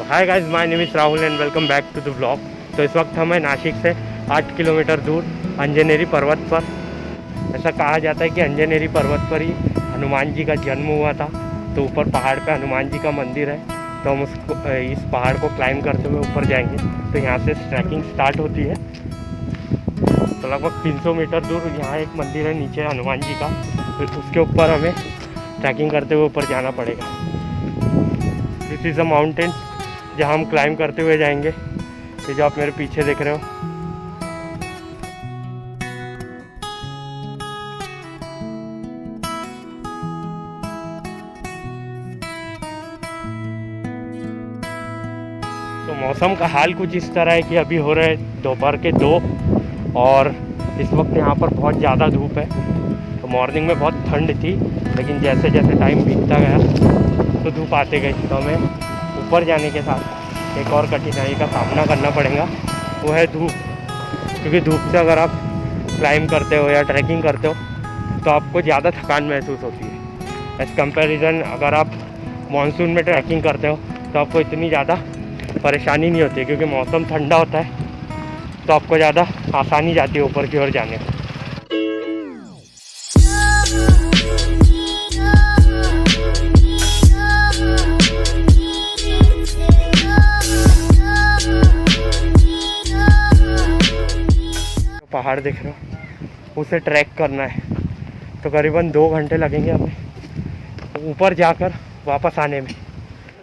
Hi guys, my name is Rahul and welcome back to the vlog. तो इस वक्त हम हैं नासिक से 8 किलोमीटर दूर अंजनेरी पर्वत पर। ऐसा कहा जाता है कि अंजनेरी पर्वत पर ही हनुमान जी का जन्म हुआ था। तो ऊपर पहाड़ पे हनुमान जी का मंदिर है, तो हम इस पहाड़ को क्लाइंब करते हुए ऊपर जाएंगे। तो यहाँ से ट्रैकिंग स्टार्ट होती है। तो लगभग 300 मीटर दूर यहाँ एक मंदिर है नीचे हनुमान जी का, फिर उसके ऊपर हमें ट्रैकिंग करते हुए ऊपर जाना पड़ेगा। दिस इज़ अ माउंटेन जहाँ हम क्लाइंब करते हुए जाएंगे। ये जो आप मेरे पीछे देख रहे हो, तो मौसम का हाल कुछ इस तरह है कि अभी हो रहे दोपहर के 2 और इस वक्त यहाँ पर बहुत ज़्यादा धूप है। तो मॉर्निंग में बहुत ठंड थी, लेकिन जैसे जैसे टाइम बीतता गया तो धूप आते गई। तो हमें ऊपर जाने के साथ एक और कठिनाई का सामना करना पड़ेगा, वो है धूप। क्योंकि धूप से अगर आप क्लाइंब करते हो या ट्रैकिंग करते हो तो आपको ज़्यादा थकान महसूस होती है। एज़ कंपेरिजन अगर आप मानसून में ट्रैकिंग करते हो तो आपको इतनी ज़्यादा परेशानी नहीं होती है, क्योंकि मौसम ठंडा होता है तो आपको ज़्यादा आसानी जाती है ऊपर की ओर जाने में। पहाड़ देख रहे हो, उसे ट्रैक करना है तो करीबन 2 घंटे लगेंगे हमें ऊपर जाकर वापस आने में।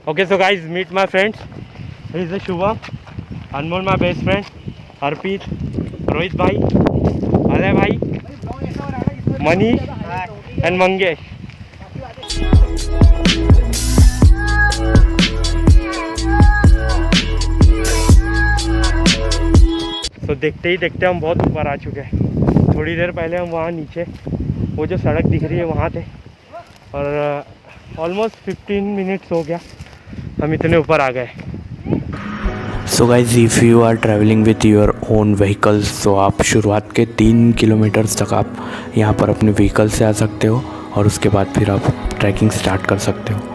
Okay, so guys, meet my friends. Is the Shubham, Anmol my best friend, Arpit, Rohit भाई, अजय भाई, मनीष एंड मंगेश। तो देखते ही देखते हम बहुत ऊपर आ चुके हैं। थोड़ी देर पहले हम वहाँ नीचे वो जो सड़क दिख रही है वहाँ थे, और ऑलमोस्ट 15 मिनट्स हो गया हम इतने ऊपर आ गए। So guys, if you are travelling with your own vehicles तो आप शुरुआत के 3 किलोमीटर्स तक आप यहाँ पर अपने व्हीकल से आ सकते हो, और उसके बाद फिर आप ट्रैकिंग स्टार्ट कर सकते हो।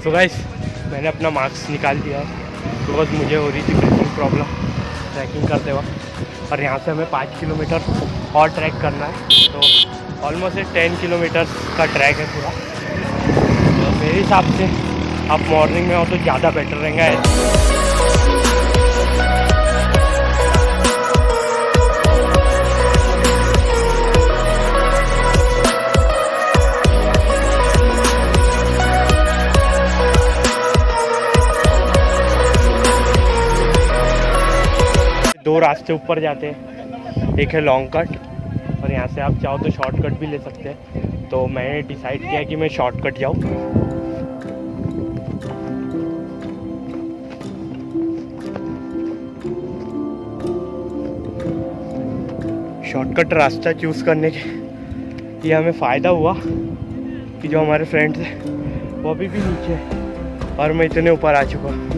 सो गाइस, मैंने अपना मास्क निकाल दिया है बिकॉज मुझे हो रही थी ब्रीथिंग प्रॉब्लम ट्रैकिंग करते वक्त। और यहाँ से हमें 5 किलोमीटर और ट्रैक करना है, तो ऑलमोस्ट 10 किलोमीटर का ट्रैक है पूरा। तो मेरे हिसाब से आप मॉर्निंग में हो तो ज़्यादा बेटर रहेगा। दो रास्ते ऊपर जाते हैं, एक है लॉन्ग कट और यहाँ से आप चाहो तो शॉर्टकट भी ले सकते हैं। तो मैंने डिसाइड किया कि मैं शॉर्टकट जाऊँ। शॉर्टकट रास्ता चूज़ करने के ये हमें फ़ायदा हुआ कि जो हमारे फ्रेंड्स हैं वो अभी भी नीचे है और मैं इतने ऊपर आ चुका हूँ।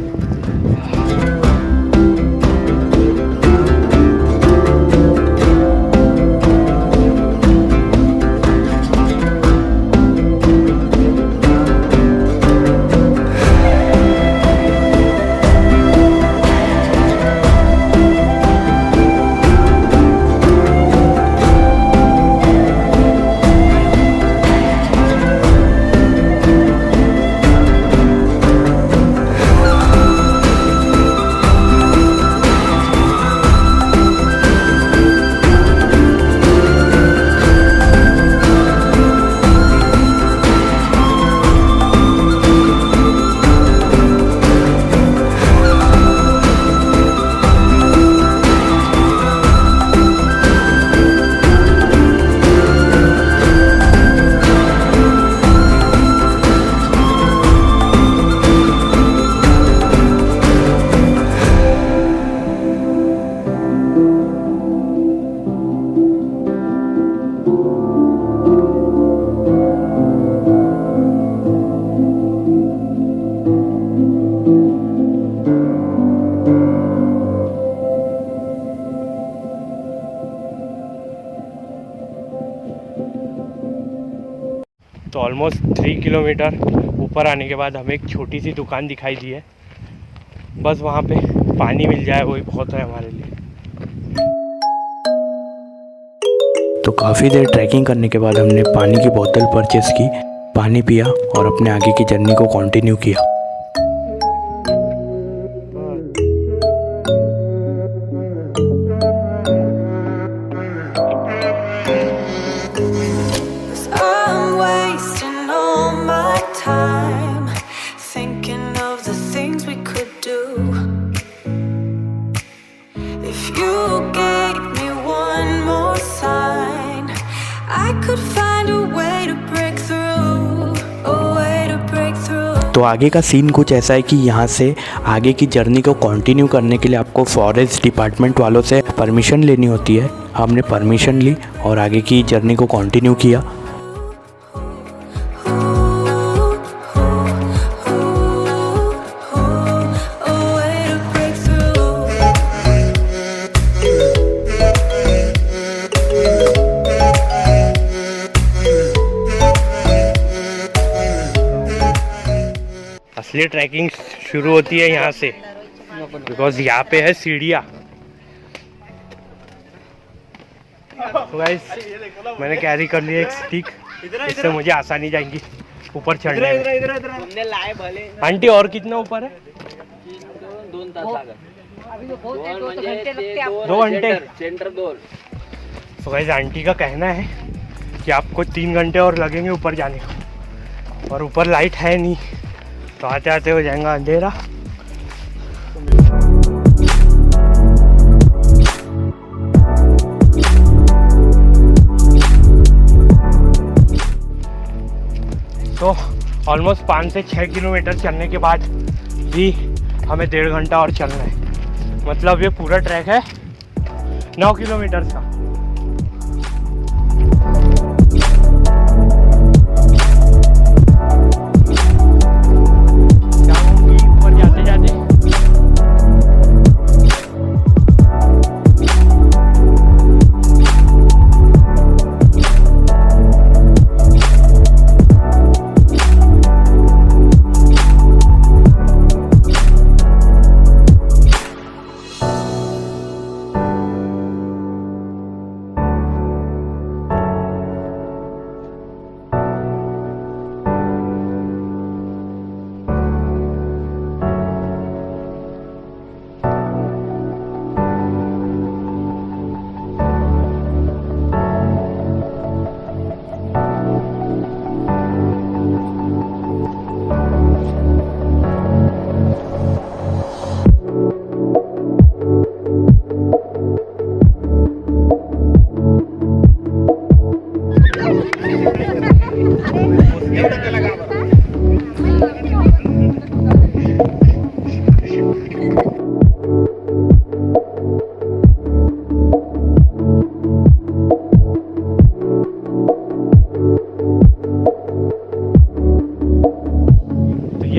ऑलमोस्ट 3 किलोमीटर ऊपर आने के बाद हमें एक छोटी सी दुकान दिखाई दी है। बस वहाँ पे पानी मिल जाए वही बहुत है हमारे लिए। तो काफ़ी देर ट्रैकिंग करने के बाद हमने पानी की बोतल परचेस की, पानी पिया और अपने आगे की जर्नी को कंटिन्यू किया। तो आगे का सीन कुछ ऐसा है कि यहाँ से आगे की जर्नी को कंटिन्यू करने के लिए आपको फॉरेस्ट डिपार्टमेंट वालों से परमिशन लेनी होती है। हमने परमिशन ली और आगे की जर्नी को कंटिन्यू किया। असली ट्रैकिंग शुरू होती है यहाँ से, बिकॉज यहाँ पे है सीढ़ियाँ। तो गाइस मैंने कैरी कर लिया एक स्टिक, इससे मुझे आसानी जाएंगी ऊपर चढ़ने में। आंटी और कितना ऊपर है? 2 घंटे। तो गाइस आंटी का कहना है कि आपको 3 घंटे और लगेंगे ऊपर जाने को, और ऊपर लाइट है नहीं तो आते आते हो जाएगा अंधेरा। तो ऑलमोस्ट 5 से 6 किलोमीटर चलने के बाद भी हमें 1.5 घंटा और चलना है। मतलब ये पूरा ट्रैक है 9 किलोमीटर का।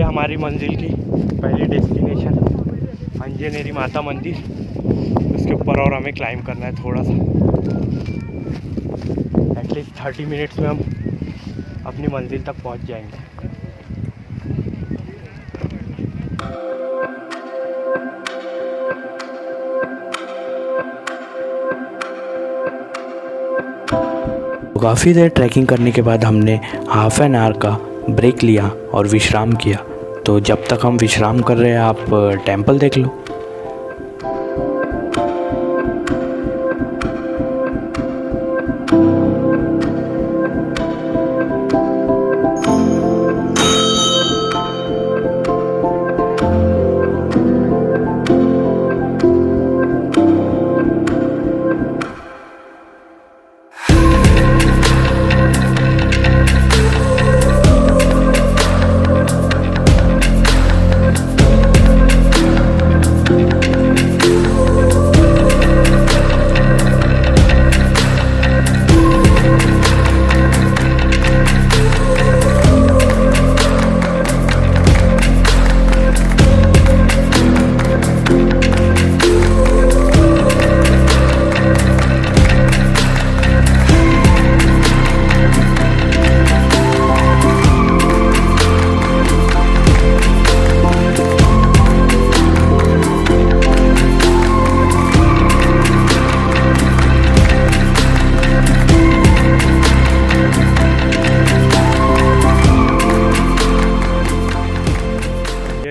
हमारी मंजिल की पहली डेस्टिनेशन अंजनेरी माता मंदिर, उसके ऊपर और हमें क्लाइंब करना है थोड़ा सा। एटलीस्ट 30 मिनट्स में हम अपनी मंजिल तक पहुंच जाएंगे। काफ़ी देर ट्रैकिंग करने के बाद हमने हाफ एन आवर का ब्रेक लिया और विश्राम किया। तो जब तक हम विश्राम कर रहे हैं आप टेंपल देख लो।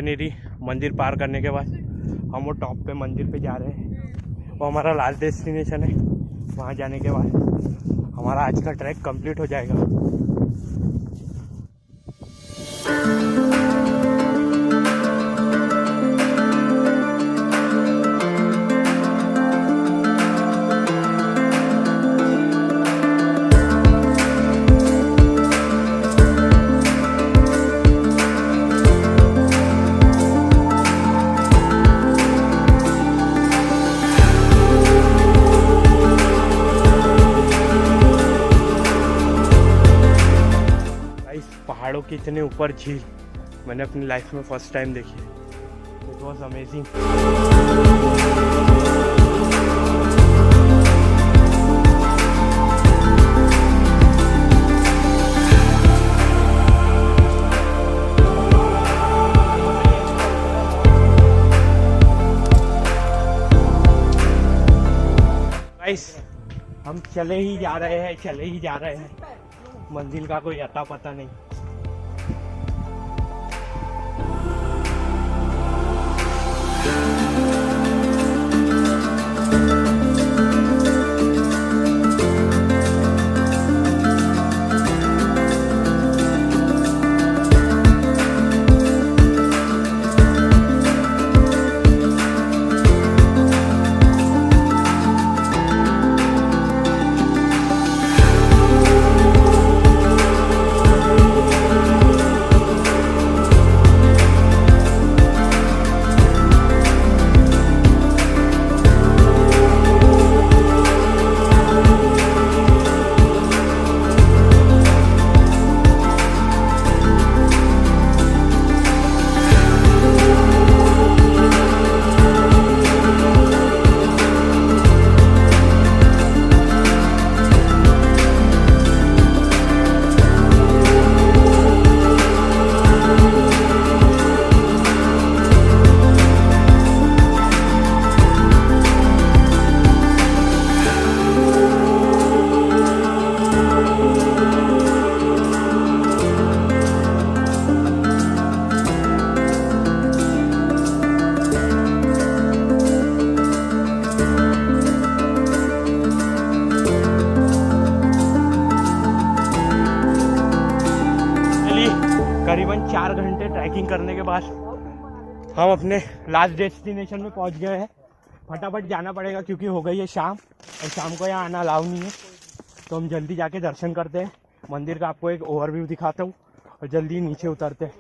अंजनेरी मंदिर पार करने के बाद हम वो टॉप पे मंदिर पे जा रहे हैं। वो हमारा लास्ट डेस्टिनेशन है। वहाँ जाने के बाद हमारा आज का ट्रैक कंप्लीट हो जाएगा। पहाड़ों के इतने ऊपर झील मैंने अपनी लाइफ में फर्स्ट टाइम देखी है। It was amazing. गाइस हम चले ही जा रहे हैं। मंजिल का कोई अता पता नहीं। करीबन 4 घंटे ट्रैकिंग करने के बाद हम अपने लास्ट डेस्टिनेशन में पहुंच गए हैं। फटाफट जाना पड़ेगा क्योंकि हो गई है शाम और शाम को यहाँ आना अलाउ नहीं है। तो हम जल्दी जाके दर्शन करते हैं। मंदिर का आपको एक ओवरव्यू दिखाता हूँ और जल्दी नीचे उतरते हैं।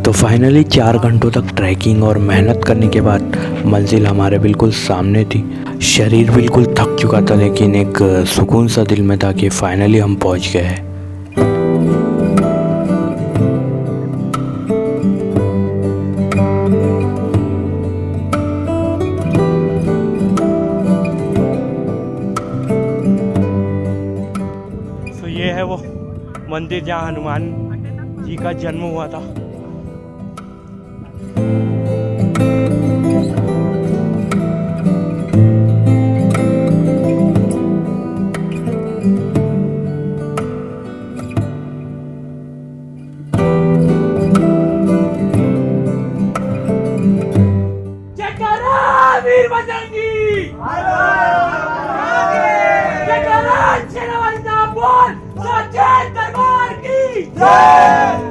तो फाइनली 4 घंटों तक ट्रैकिंग और मेहनत करने के बाद मंजिल हमारे बिल्कुल सामने थी। शरीर बिल्कुल थक चुका था लेकिन एक सुकून सा दिल में था कि फाइनली हम पहुंच गए हैं। तो ये है वो मंदिर जहाँ हनुमान जी का जन्म हुआ था। वीर बजरंगी बोल सच्चे दरबार की जय।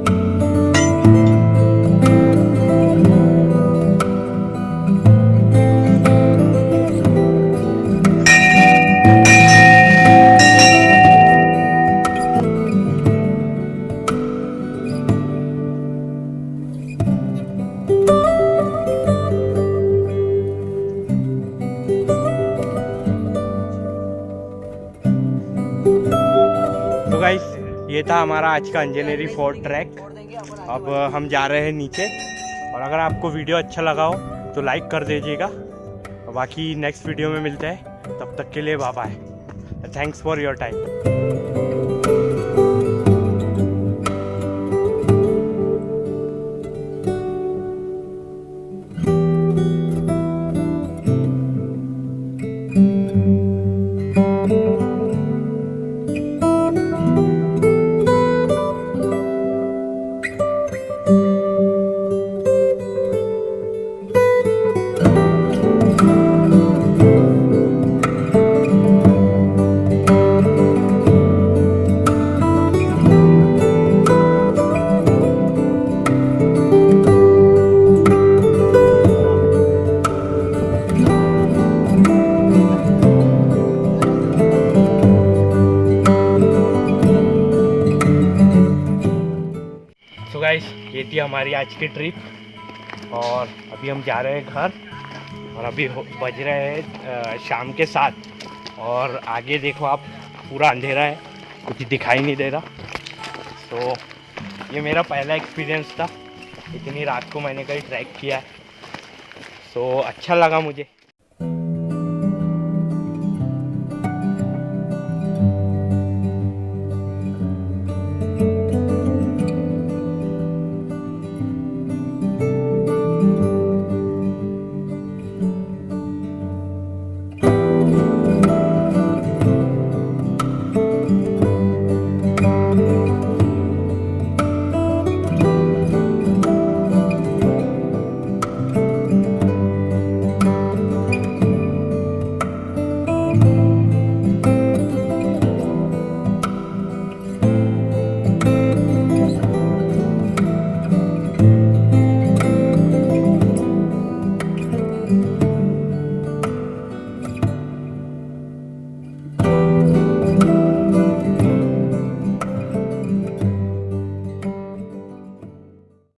तो गाइस ये था हमारा आज का अंजनेरी फोर्ट ट्रैक। अब हम जा रहे हैं नीचे और अगर आपको वीडियो अच्छा लगा हो तो लाइक कर दीजिएगा। बाकी नेक्स्ट वीडियो में मिलते हैं, तब तक के लिए bye bye. Thanks for your time. ये थी हमारी आज की ट्रिप और अभी हम जा रहे हैं घर और अभी बज रहे हैं शाम के 7 और आगे देखो आप पूरा अंधेरा है, कुछ दिखाई नहीं दे रहा। तो ये मेरा पहला एक्सपीरियंस था, इतनी रात को मैंने कहीं ट्रैक किया है। तो अच्छा लगा मुझे।